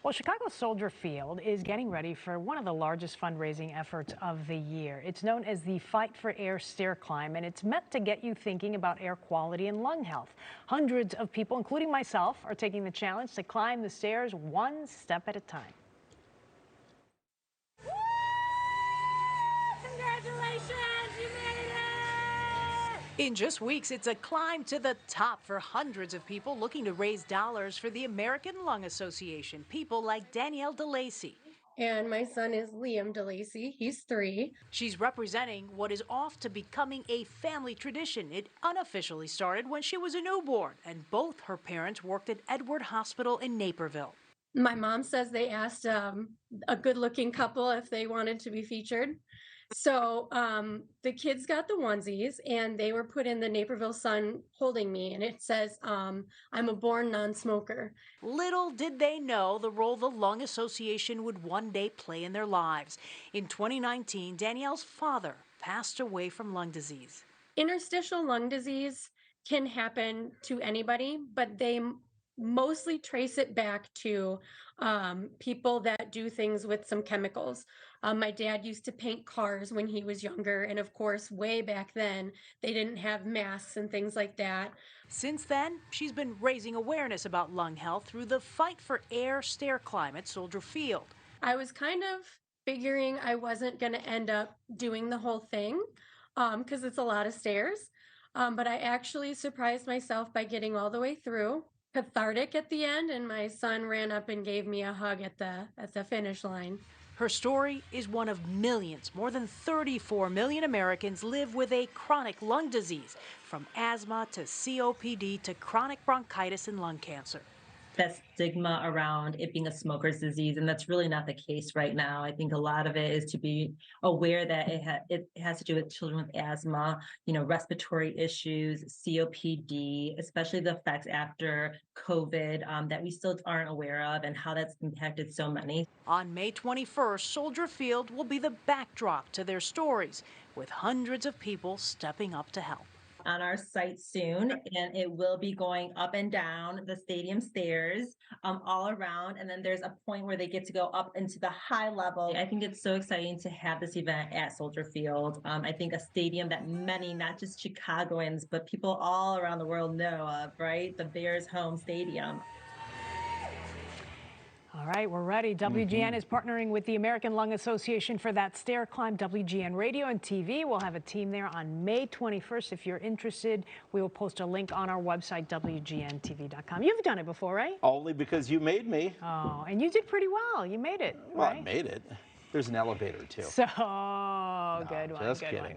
Well, Chicago Soldier Field is getting ready for one of the largest fundraising efforts of the year. It's known as the Fight for Air Stair Climb, and it's meant to get you thinking about air quality and lung health. Hundreds of people, including myself, are taking the challenge to climb the stairs one step at a time. Congratulations, you made it! In just weeks, it's a climb to the top for hundreds of people looking to raise dollars for the American Lung Association. People like Danielle DeLacy. And my son is Liam DeLacy. He's 3. She's representing what is off to becoming a family tradition. It unofficially started when she was a newborn, and both her parents worked at Edward Hospital in Naperville. My mom says they asked a good-looking couple if they wanted to be featured. So the kids got the onesies, and they were put in the Naperville Sun holding me, and it says, I'm a born non-smoker. Little did they know the role the Lung Association would one day play in their lives. In 2019, Danielle's father passed away from lung disease. Interstitial lung disease can happen to anybody, but they mostly trace it back to people that do things with some chemicals. My dad used to paint cars when he was younger, and of course, way back then, they didn't have masks and things like that. Since then, she's been raising awareness about lung health through the Fight for Air Stair Climb at Soldier Field. I was kind of figuring I wasn't going to end up doing the whole thing because it's a lot of stairs, but I actually surprised myself by getting all the way through. Cathartic at the end, and my son ran up and gave me a hug at the finish line. Her story is one of millions. More than 34 million Americans live with a chronic lung disease, from asthma to COPD to chronic bronchitis and lung cancer. That stigma around it being a smoker's disease, and that's really not the case right now. I think a lot of it is to be aware that it has to do with children with asthma, respiratory issues, COPD, especially the effects after COVID that we still aren't aware of, and how that's impacted so many. On May 21st, Soldier Field will be the backdrop to their stories, with hundreds of people stepping up to help. On our site soon, and it will be going up and down the stadium stairs all around, and then there's a point where they get to go up into the high level. I think it's so exciting to have this event at Soldier Field. I think a stadium that many, not just Chicagoans, but people all around the world know of, right? The Bears home stadium. All right, we're ready. WGN is partnering with the American Lung Association for that stair climb. WGN Radio and TV will have a team there on May 21st. If you're interested, we will post a link on our website, WGNTV.com. You've done it before, right? Only because you made me. Oh, and you did pretty well. You made it, Well, right? I made it. There's an elevator, too. So, good one, just good kidding. one.